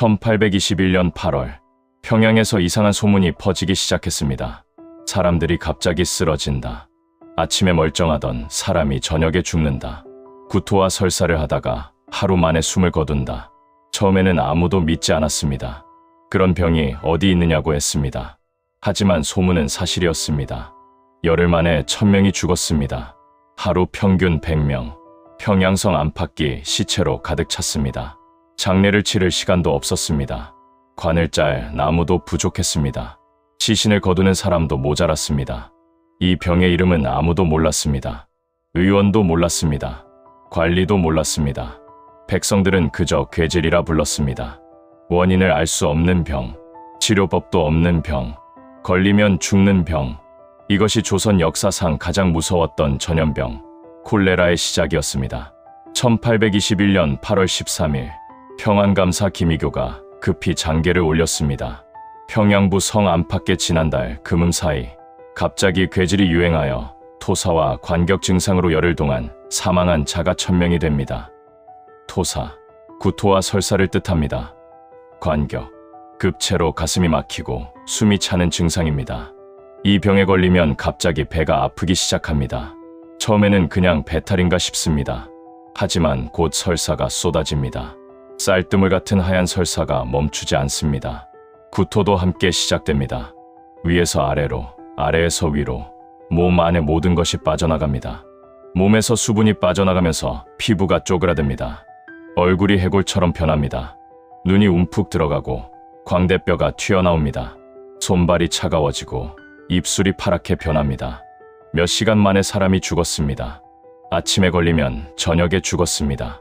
1821년 8월, 평양에서 이상한 소문이 퍼지기 시작했습니다. 사람들이 갑자기 쓰러진다. 아침에 멀쩡하던 사람이 저녁에 죽는다. 구토와 설사를 하다가 하루 만에 숨을 거둔다. 처음에는 아무도 믿지 않았습니다. 그런 병이 어디 있느냐고 했습니다. 하지만 소문은 사실이었습니다. 열흘 만에 1000명이 죽었습니다. 하루 평균 100명. 평양성 안팎이 시체로 가득 찼습니다. 장례를 치를 시간도 없었습니다. 관을 짤 나무도 부족했습니다. 시신을 거두는 사람도 모자랐습니다. 이 병의 이름은 아무도 몰랐습니다. 의원도 몰랐습니다. 관리도 몰랐습니다. 백성들은 그저 괴질이라 불렀습니다. 원인을 알 수 없는 병, 치료법도 없는 병, 걸리면 죽는 병. 이것이 조선 역사상 가장 무서웠던 전염병, 콜레라의 시작이었습니다. 1821년 8월 13일, 평안감사 김희교가 급히 장계를 올렸습니다. 평양부 성 안팎에 지난달 금음 사이 갑자기 괴질이 유행하여 토사와 관격 증상으로 열흘 동안 사망한 자가 1000명이 됩니다. 토사, 구토와 설사를 뜻합니다. 관격, 급체로 가슴이 막히고 숨이 차는 증상입니다. 이 병에 걸리면 갑자기 배가 아프기 시작합니다. 처음에는 그냥 배탈인가 싶습니다. 하지만 곧 설사가 쏟아집니다. 쌀뜨물 같은 하얀 설사가 멈추지 않습니다. 구토도 함께 시작됩니다. 위에서 아래로, 아래에서 위로, 몸 안의 모든 것이 빠져나갑니다. 몸에서 수분이 빠져나가면서 피부가 쪼그라듭니다. 얼굴이 해골처럼 변합니다. 눈이 움푹 들어가고 광대뼈가 튀어나옵니다. 손발이 차가워지고 입술이 파랗게 변합니다. 몇 시간 만에 사람이 죽었습니다. 아침에 걸리면 저녁에 죽었습니다.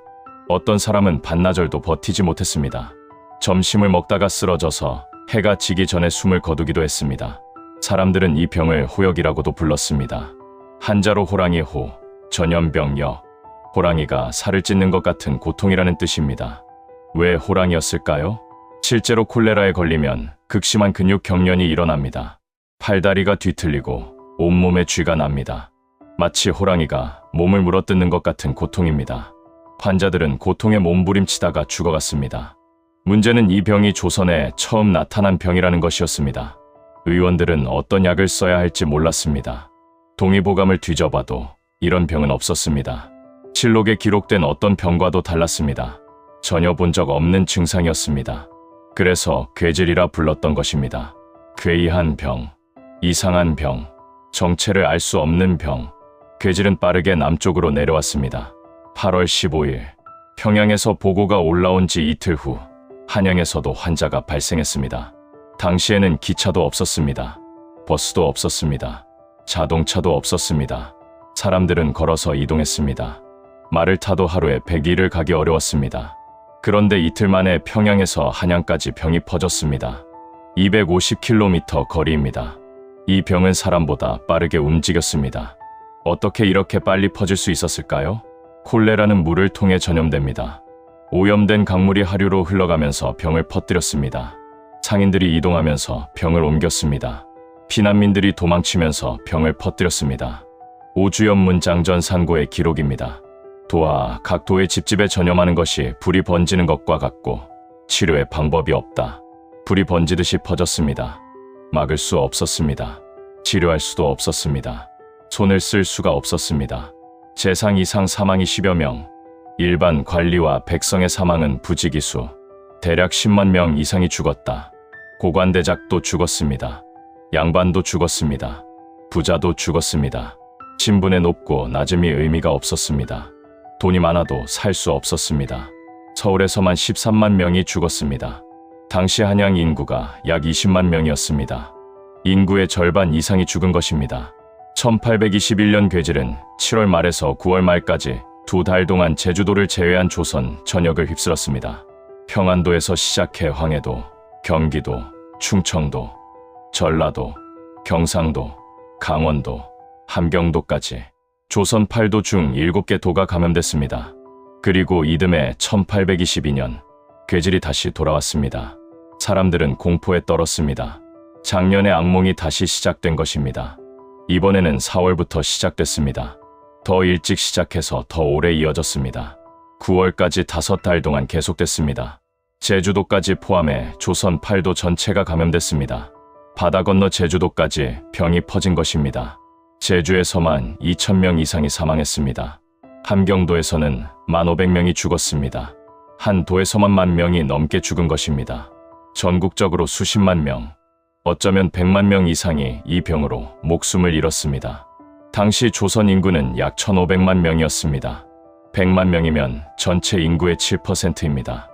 어떤 사람은 반나절도 버티지 못했습니다. 점심을 먹다가 쓰러져서 해가 지기 전에 숨을 거두기도 했습니다. 사람들은 이 병을 호역이라고도 불렀습니다. 한자로 호랑이 호, 전염병 역. 호랑이가 살을 찢는 것 같은 고통이라는 뜻입니다. 왜 호랑이였을까요? 실제로 콜레라에 걸리면 극심한 근육 경련이 일어납니다. 팔다리가 뒤틀리고 온몸에 쥐가 납니다. 마치 호랑이가 몸을 물어뜯는 것 같은 고통입니다. 환자들은 고통에 몸부림치다가 죽어갔습니다. 문제는 이 병이 조선에 처음 나타난 병이라는 것이었습니다. 의원들은 어떤 약을 써야 할지 몰랐습니다. 동의보감을 뒤져봐도 이런 병은 없었습니다. 실록에 기록된 어떤 병과도 달랐습니다. 전혀 본 적 없는 증상이었습니다. 그래서 괴질이라 불렀던 것입니다. 괴이한 병, 이상한 병, 정체를 알 수 없는 병. 괴질은 빠르게 남쪽으로 내려왔습니다. 8월 15일, 평양에서 보고가 올라온 지 이틀 후 한양에서도 환자가 발생했습니다. 당시에는 기차도 없었습니다. 버스도 없었습니다. 자동차도 없었습니다. 사람들은 걸어서 이동했습니다. 말을 타도 하루에 100일을 가기 어려웠습니다. 그런데 이틀 만에 평양에서 한양까지 병이 퍼졌습니다. 250km 거리입니다. 이 병은 사람보다 빠르게 움직였습니다. 어떻게 이렇게 빨리 퍼질 수 있었을까요? 콜레라는 물을 통해 전염됩니다. 오염된 강물이 하류로 흘러가면서 병을 퍼뜨렸습니다. 상인들이 이동하면서 병을 옮겼습니다. 피난민들이 도망치면서 병을 퍼뜨렸습니다. 오주엽 문장전 상고의 기록입니다. 도와 각 도의 집집에 전염하는 것이 불이 번지는 것과 같고 치료의 방법이 없다. 불이 번지듯이 퍼졌습니다. 막을 수 없었습니다. 치료할 수도 없었습니다. 손을 쓸 수가 없었습니다. 재상 이상 사망이 10여 명, 일반 관리와 백성의 사망은 부지기수, 대략 10만 명 이상이 죽었다. 고관대작도 죽었습니다. 양반도 죽었습니다. 부자도 죽었습니다. 신분의 높고 낮음이 의미가 없었습니다. 돈이 많아도 살 수 없었습니다. 서울에서만 13만 명이 죽었습니다. 당시 한양 인구가 약 20만 명이었습니다. 인구의 절반 이상이 죽은 것입니다. 1821년 괴질은 7월 말에서 9월 말까지 2달 동안 제주도를 제외한 조선 전역을 휩쓸었습니다. 평안도에서 시작해 황해도, 경기도, 충청도, 전라도, 경상도, 강원도, 함경도까지 조선 8도 중 7개 도가 감염됐습니다. 그리고 이듬해 1822년 괴질이 다시 돌아왔습니다. 사람들은 공포에 떨었습니다. 작년의 악몽이 다시 시작된 것입니다. 이번에는 4월부터 시작됐습니다. 더 일찍 시작해서 더 오래 이어졌습니다. 9월까지 5달 동안 계속됐습니다. 제주도까지 포함해 조선 팔도 전체가 감염됐습니다. 바다 건너 제주도까지 병이 퍼진 것입니다. 제주에서만 2,000명 이상이 사망했습니다. 함경도에서는 1,500명이 죽었습니다. 한 도에서만 10,000명이 넘게 죽은 것입니다. 전국적으로 수십만 명, 어쩌면 100만 명 이상이 이 병으로 목숨을 잃었습니다. 당시 조선 인구는 약 1,500만 명이었습니다. 100만 명이면 전체 인구의 7%입니다.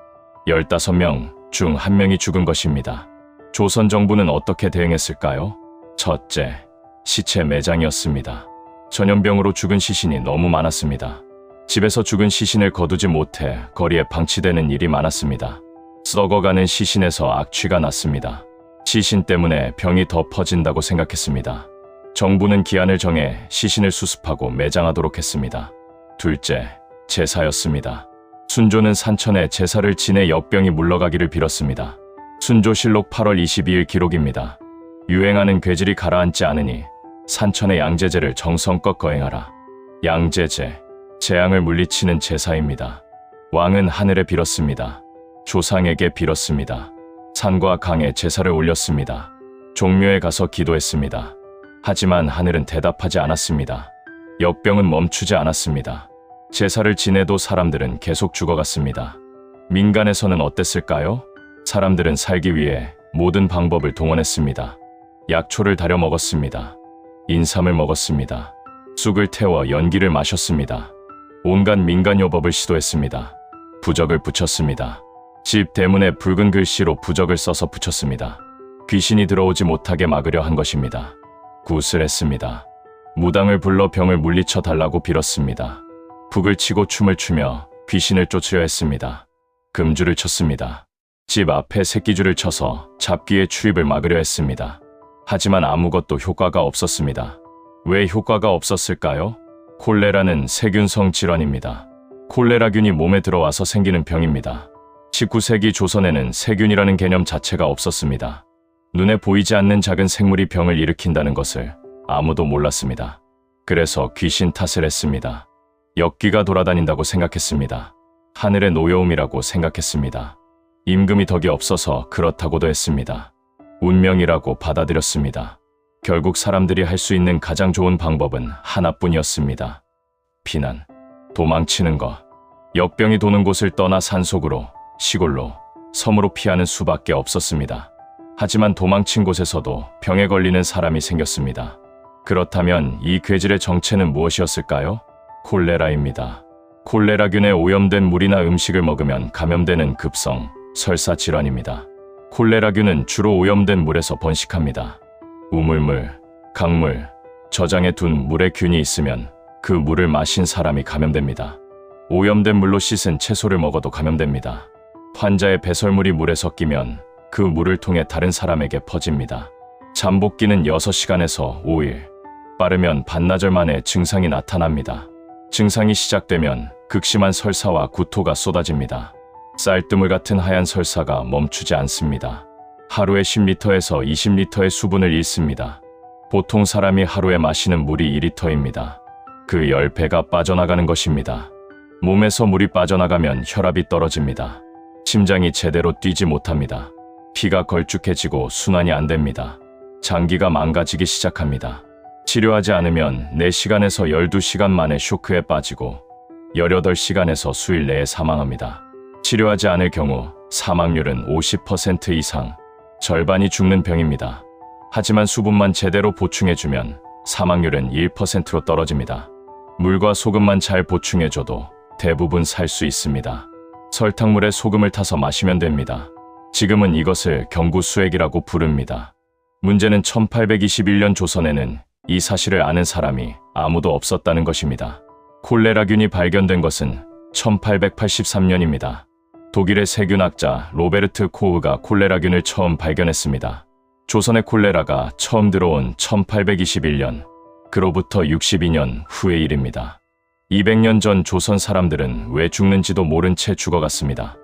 15명 중 1명이 죽은 것입니다. 조선 정부는 어떻게 대응했을까요? 첫째, 시체 매장이었습니다. 전염병으로 죽은 시신이 너무 많았습니다. 집에서 죽은 시신을 거두지 못해 거리에 방치되는 일이 많았습니다. 썩어가는 시신에서 악취가 났습니다. 시신 때문에 병이 더 퍼진다고 생각했습니다. 정부는 기한을 정해 시신을 수습하고 매장하도록 했습니다. 둘째, 제사였습니다. 순조는 산천에 제사를 지내 역병이 물러가기를 빌었습니다. 순조실록 8월 22일 기록입니다. 유행하는 괴질이 가라앉지 않으니 산천의 양제제를 정성껏 거행하라. 양제제, 재앙을 물리치는 제사입니다. 왕은 하늘에 빌었습니다. 조상에게 빌었습니다. 산과 강에 제사를 올렸습니다. 종묘에 가서 기도했습니다. 하지만 하늘은 대답하지 않았습니다. 역병은 멈추지 않았습니다. 제사를 지내도 사람들은 계속 죽어갔습니다. 민간에서는 어땠을까요? 사람들은 살기 위해 모든 방법을 동원했습니다. 약초를 다려 먹었습니다. 인삼을 먹었습니다. 쑥을 태워 연기를 마셨습니다. 온갖 민간요법을 시도했습니다. 부적을 붙였습니다. 집 대문에 붉은 글씨로 부적을 써서 붙였습니다. 귀신이 들어오지 못하게 막으려 한 것입니다. 굿을 했습니다. 무당을 불러 병을 물리쳐 달라고 빌었습니다. 북을 치고 춤을 추며 귀신을 쫓으려 했습니다. 금줄을 쳤습니다. 집 앞에 새끼줄을 쳐서 잡귀의 출입을 막으려 했습니다. 하지만 아무것도 효과가 없었습니다. 왜 효과가 없었을까요? 콜레라는 세균성 질환입니다. 콜레라균이 몸에 들어와서 생기는 병입니다. 19세기 조선에는 세균이라는 개념 자체가 없었습니다. 눈에 보이지 않는 작은 생물이 병을 일으킨다는 것을 아무도 몰랐습니다. 그래서 귀신 탓을 했습니다. 역기가 돌아다닌다고 생각했습니다. 하늘의 노여움이라고 생각했습니다. 임금이 덕이 없어서 그렇다고도 했습니다. 운명이라고 받아들였습니다. 결국 사람들이 할 수 있는 가장 좋은 방법은 하나뿐이었습니다. 피난, 도망치는 것. 역병이 도는 곳을 떠나 산속으로, 시골로, 섬으로 피하는 수밖에 없었습니다. 하지만 도망친 곳에서도 병에 걸리는 사람이 생겼습니다. 그렇다면 이 괴질의 정체는 무엇이었을까요? 콜레라입니다. 콜레라균에 오염된 물이나 음식을 먹으면 감염되는 급성, 설사 질환입니다. 콜레라균은 주로 오염된 물에서 번식합니다. 우물물, 강물, 저장해 둔 물에 균이 있으면 그 물을 마신 사람이 감염됩니다. 오염된 물로 씻은 채소를 먹어도 감염됩니다. 환자의 배설물이 물에 섞이면 그 물을 통해 다른 사람에게 퍼집니다. 잠복기는 6시간에서 5일, 빠르면 반나절 만에 증상이 나타납니다. 증상이 시작되면 극심한 설사와 구토가 쏟아집니다. 쌀뜨물 같은 하얀 설사가 멈추지 않습니다. 하루에 10리터에서 20리터의 수분을 잃습니다. 보통 사람이 하루에 마시는 물이 2리터입니다. 그 10배가 빠져나가는 것입니다. 몸에서 물이 빠져나가면 혈압이 떨어집니다. 심장이 제대로 뛰지 못합니다. 피가 걸쭉해지고 순환이 안 됩니다. 장기가 망가지기 시작합니다. 치료하지 않으면 4시간에서 12시간 만에 쇼크에 빠지고 18시간에서 수일 내에 사망합니다. 치료하지 않을 경우 사망률은 50% 이상, 절반이 죽는 병입니다. 하지만 수분만 제대로 보충해주면 사망률은 1%로 떨어집니다. 물과 소금만 잘 보충해줘도 대부분 살 수 있습니다. 설탕물에 소금을 타서 마시면 됩니다. 지금은 이것을 경구수액이라고 부릅니다. 문제는 1821년 조선에는 이 사실을 아는 사람이 아무도 없었다는 것입니다. 콜레라균이 발견된 것은 1883년입니다. 독일의 세균학자 로베르트 코흐가 콜레라균을 처음 발견했습니다. 조선의 콜레라가 처음 들어온 1821년, 그로부터 62년 후의 일입니다. 200년 전 조선 사람들은 왜 죽는지도 모른 채 죽어갔습니다.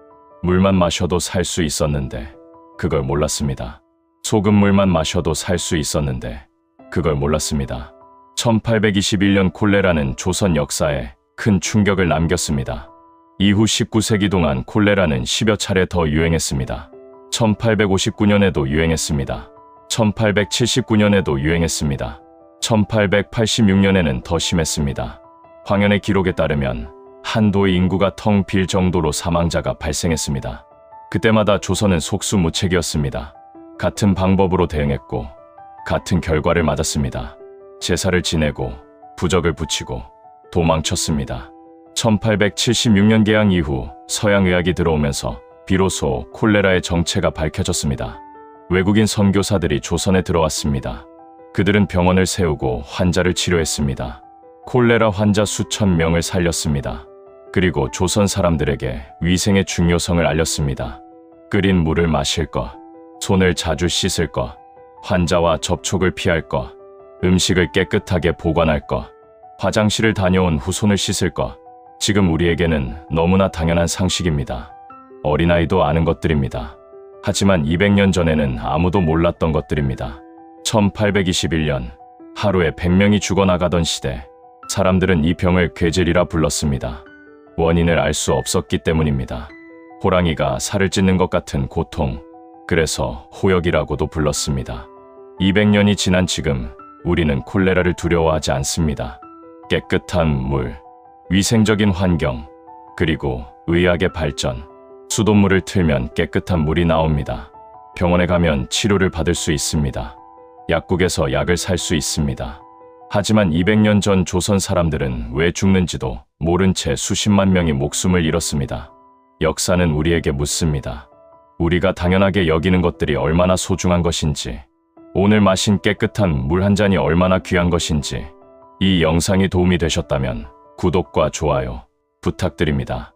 물만 마셔도 살 수 있었는데 그걸 몰랐습니다. 소금물만 마셔도 살 수 있었는데 그걸 몰랐습니다. 1821년 콜레라는 조선 역사에 큰 충격을 남겼습니다. 이후 19세기 동안 콜레라는 10여 차례 더 유행했습니다. 1859년에도 유행했습니다. 1879년에도 유행했습니다. 1886년에는 더 심했습니다. 황현의 기록에 따르면 한도의 인구가 텅 빌 정도로 사망자가 발생했습니다. 그때마다 조선은 속수무책이었습니다. 같은 방법으로 대응했고 같은 결과를 맞았습니다. 제사를 지내고 부적을 붙이고 도망쳤습니다. 1876년 개항 이후 서양의학이 들어오면서 비로소 콜레라의 정체가 밝혀졌습니다. 외국인 선교사들이 조선에 들어왔습니다. 그들은 병원을 세우고 환자를 치료했습니다. 콜레라 환자 수천 명을 살렸습니다. 그리고 조선 사람들에게 위생의 중요성을 알렸습니다. 끓인 물을 마실 것, 손을 자주 씻을 것, 환자와 접촉을 피할 것, 음식을 깨끗하게 보관할 것, 화장실을 다녀온 후 손을 씻을 것. 지금 우리에게는 너무나 당연한 상식입니다. 어린아이도 아는 것들입니다. 하지만 200년 전에는 아무도 몰랐던 것들입니다. 1821년 하루에 100명이 죽어나가던 시대, 사람들은 이 병을 괴질이라 불렀습니다. 원인을 알 수 없었기 때문입니다. 호랑이가 살을 찢는 것 같은 고통, 그래서 호역이라고도 불렀습니다. 200년이 지난 지금 우리는 콜레라를 두려워하지 않습니다. 깨끗한 물, 위생적인 환경, 그리고 의학의 발전. 수돗물을 틀면 깨끗한 물이 나옵니다. 병원에 가면 치료를 받을 수 있습니다. 약국에서 약을 살 수 있습니다. 하지만 200년 전 조선 사람들은 왜 죽는지도 모른 채 수십만 명이 목숨을 잃었습니다. 역사는 우리에게 묻습니다. 우리가 당연하게 여기는 것들이 얼마나 소중한 것인지, 오늘 마신 깨끗한 물 한 잔이 얼마나 귀한 것인지. 이 영상이 도움이 되셨다면 구독과 좋아요 부탁드립니다.